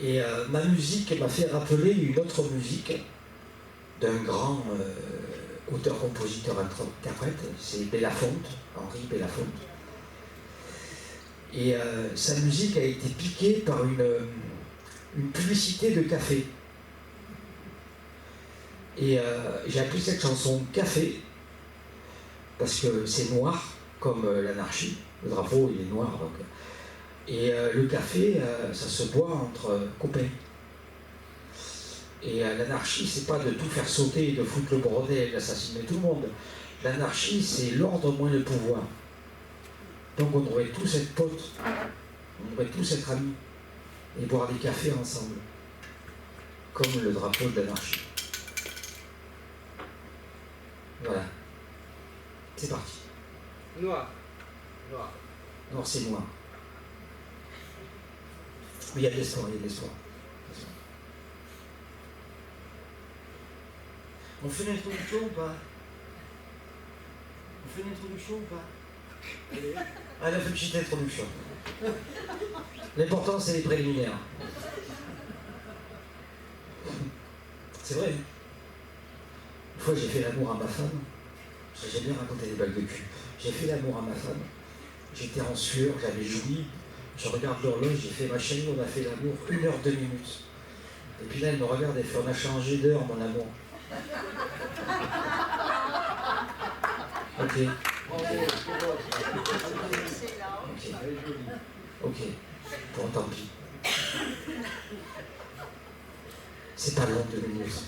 Et ma musique m'a fait rappeler une autre musique d'un grand auteur, compositeur, interprète, c'est Belafonte, Henri Belafonte. Et sa musique a été piquée par une publicité de café. Et j'ai appelé cette chanson Café, parce que c'est noir, comme l'anarchie. Le drapeau, il est noir. Donc. Et le café, ça se boit entre copains. Et l'anarchie, c'est pas de tout faire sauter, de foutre le bordel, d'assassiner tout le monde. L'anarchie, c'est l'ordre moins le pouvoir. Donc on devrait tous être potes, on devrait tous être amis, et boire des cafés ensemble, comme le drapeau de l'anarchie. Voilà. C'est parti. Noir. Noir. Noir, c'est noir. Mais il y a de l'espoir, il y a de l'espoir. On fait l'introduction ou pas? On fait l'introduction ou pas? Allez, on fait une petite introduction. L'important, c'est les préliminaires. C'est vrai. Une fois, j'ai fait l'amour à ma femme. J'aime bien raconter des blagues de cul. J'ai fait l'amour à ma femme. J'étais en sueur, j'avais joui. Je regarde l'horloge, j'ai fait ma chaîne, on a fait l'amour 1 heure 2 minutes. Et puis là, elle me regarde et fait, on a changé d'heure, mon amour. Ok. Ok. Bon, tant pis. C'est pas long 2 minutes.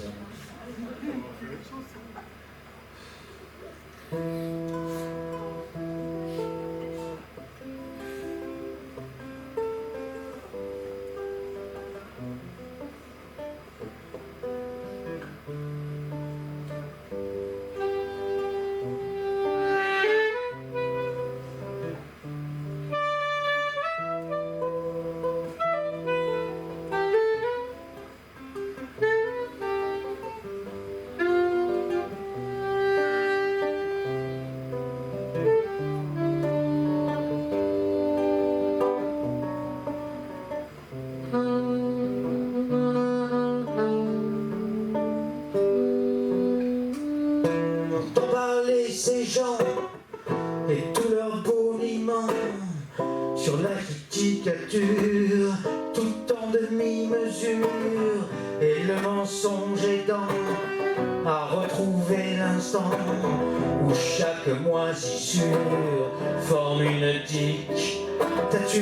Ces gens et tout leur boniment sur la criticature, tout en demi-mesure, et le mensonge aidant à retrouver l'instant où chaque moisissure forme une dictature.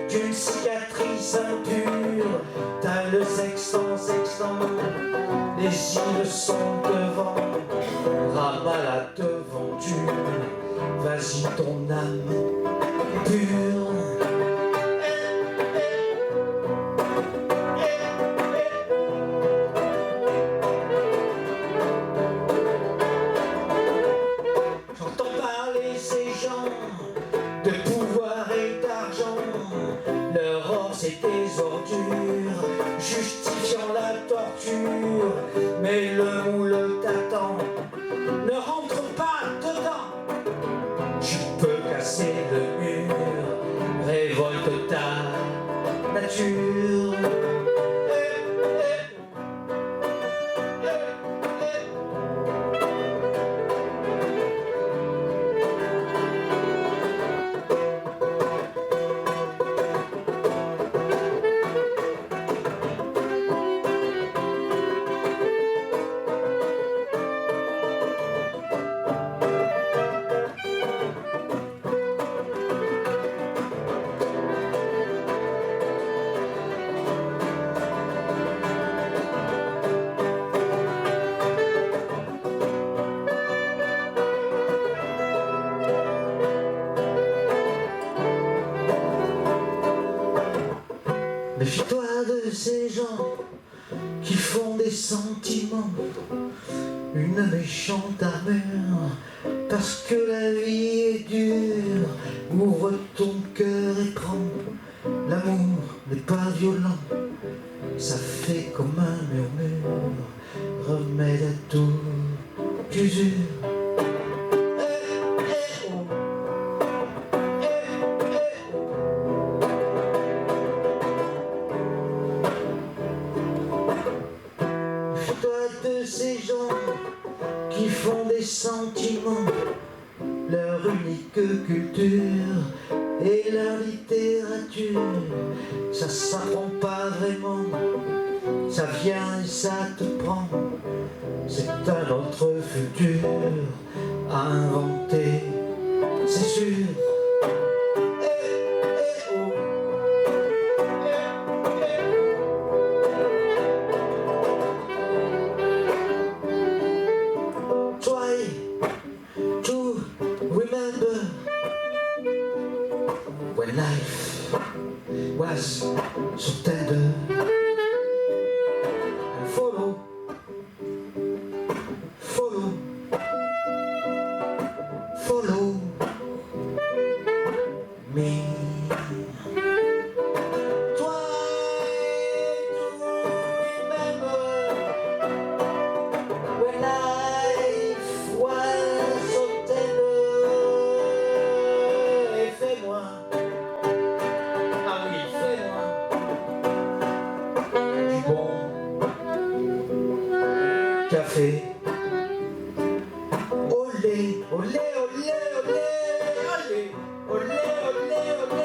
D'une cicatrice impure, t'as le sextant, les îles sont devant, Ramallah devant tu, vas-y ton âme est pure. J'entends parler ces gens de pouvoir et d'argent, leur or c'est des ordures, justifiant la torture, mais le moule t'attend, ne rentre pas dedans, tu peux casser le mur, révolte ta nature. Méfie-toi de ces gens qui font des sentiments une méchante armure, parce que la vie est dure. Ouvre ton cœur et prends, l'amour n'est pas violent, ça fait comme un murmure, remède à toute usure. De ces gens qui font des sentiments leur unique culture et leur littérature, ça s'apprend pas vraiment, ça vient et ça te prend, c'est un autre futur à inventer, c'est sûr. life was so tender. And follow me. Try to remember when life was so tender. Et fais-moi, ah oui, fais-moi du bon café. Olé, olé, olé, olé, olé, olé, olé, olé,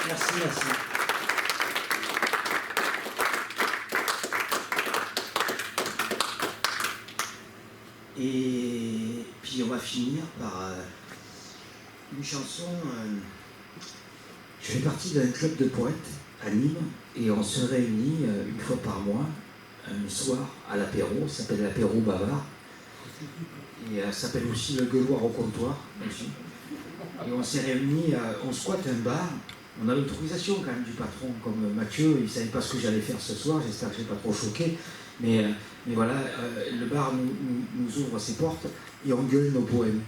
Merci, merci. Et puis on va finir par une chanson. Je fais partie d'un club de poètes à Nîmes et on se réunit une fois par mois, un soir à l'apéro, ça s'appelle l'apéro bavard. Et ça s'appelle aussi le gueuloir au comptoir aussi. Et on s'est réunis, on squatte un bar. On a l'autorisation quand même du patron, comme Mathieu, il ne savait pas ce que j'allais faire ce soir, j'espère que je n'ai pas trop choqué. Mais voilà, le bar nous ouvre ses portes et on gueule nos poèmes.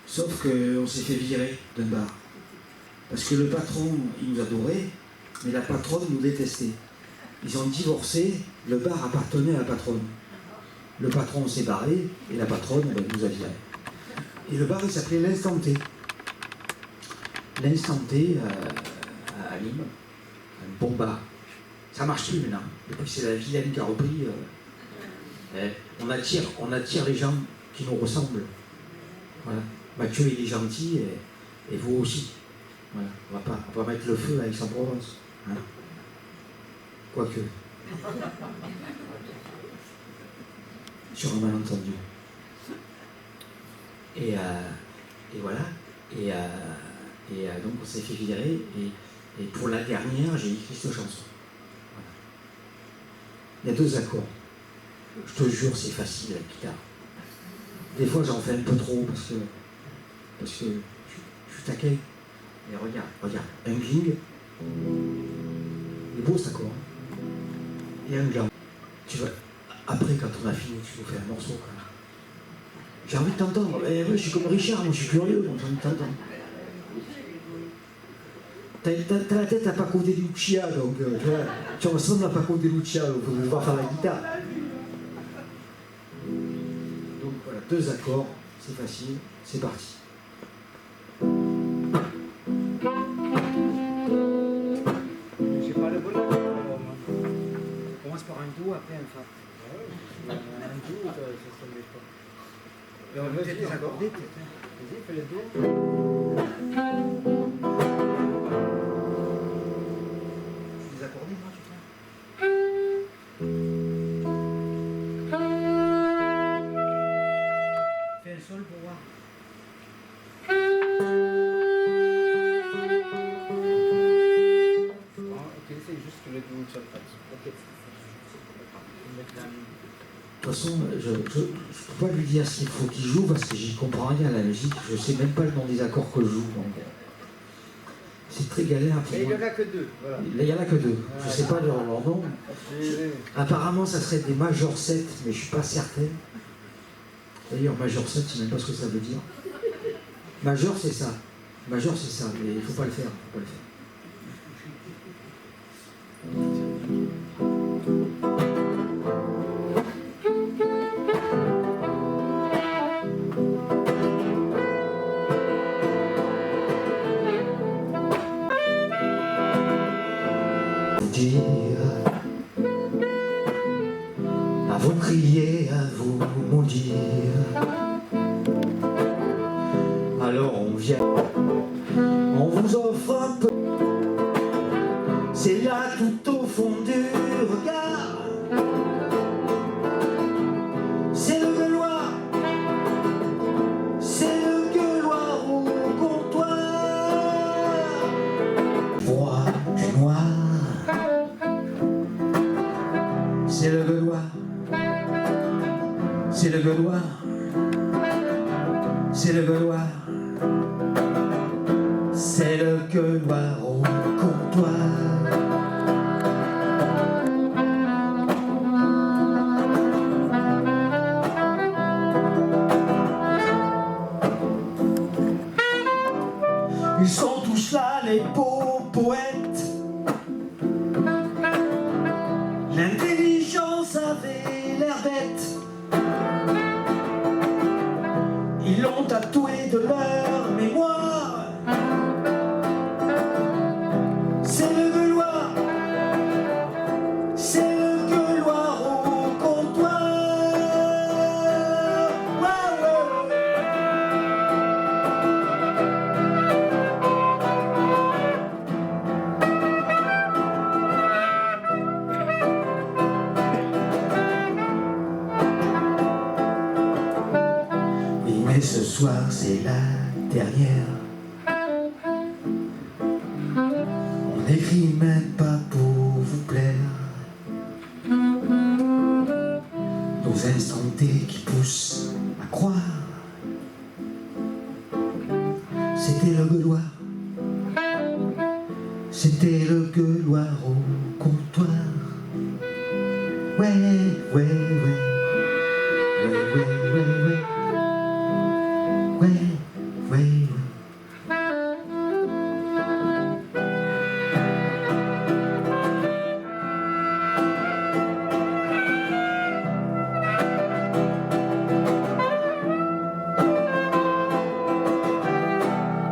Sauf qu'on s'est fait virer d'un bar. Parce que le patron, il nous adorait, mais la patronne nous détestait. Ils ont divorcé, le bar appartenait à la patronne. Le patron s'est barré et la patronne nous a virés. Et le bar, il s'appelait l'Instant T. L'Instant T à Nîmes, un bon bar. Ça marche plus maintenant. Depuis que c'est la vilaine qui a repris, on attire les gens qui nous ressemblent. Voilà. Mathieu, il est gentil et vous aussi. Voilà. On va mettre le feu à Aix-en-Provence. Hein. Quoique. Sur un malentendu. Et voilà. Et donc on s'est fait virer. Et pour la dernière, j'ai écrit cette chanson. Voilà. Il y a 2 accords. Je te jure, c'est facile la guitare. Des fois, j'en fais un peu trop parce que je suis taquin. Et regarde, un gling. Il est beau cet accord. Et un gland. Tu vois, après, quand on a fini, tu nous fais un morceau. Quoi. J'ai envie de t'entendre. Et moi, je suis comme Richard, moi je suis curieux, donc j'ai envie de t'entendre. T'as la tête à Paco de Lucia, donc tu ressembles à Paco de Lucia, donc faut devoir faire la guitare. Donc voilà, 2 accords, c'est facile, c'est parti. J'ai pas le bon accord. On commence par un do, après un fa. Un do, ça semblait pas. Et on va peut-être les accorder, peut-être. Vas-y, fais le do. Les accorder, moi, tu fais. Fais un sol pour voir. Ok, c'est juste que le do sur le pat. Ok. De toute façon, je ne peux pas lui dire ce qu'il faut qu'il joue parce que j'y comprends rien à la musique. Je ne sais même pas le nom des accords que je joue. Donc c'est très galère pour Mais il moi. n'y en a que 2. Voilà. Il n'y en a que 2. Je ne sais pas leur nom. Apparemment, ça serait des major 7, mais je ne suis pas certain. D'ailleurs, major 7, je ne sais même pas ce que ça veut dire. Major, c'est ça. Major, c'est ça. Mais il ne faut pas le faire. Faut pas le faire. Dire ma vous priez, à vous maudire. Alors on vient, on vous offre un peu. C'est là tout au fond du regard. C'est le gueuloir, c'est le gueuloir au comptoir. Bois du noir, c'est le gueuloir, c'est le gueuloir, c'est le gueuloir, c'est le gueuloir au comptoir. Ils sont tous là, les beaux poètes. L'intelligence avait l'air bête. Ils l'ont tatoué de leur mémoire. C'est le gueuloir, c'est le gueuloir au comptoir. Ouais, ouais. Oui, mais ce soir c'est la dernière. On n'écrit même pas pour vous plaire. Nos instants T qui poussent à croire. C'était le gueuloir, c'était le gueuloir au comptoir. Ouais, ouais, ouais, ouais, ouais, ouais, ouais, ouais, ouais, ouais.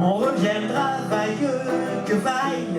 On reviendra vailleux que vaille.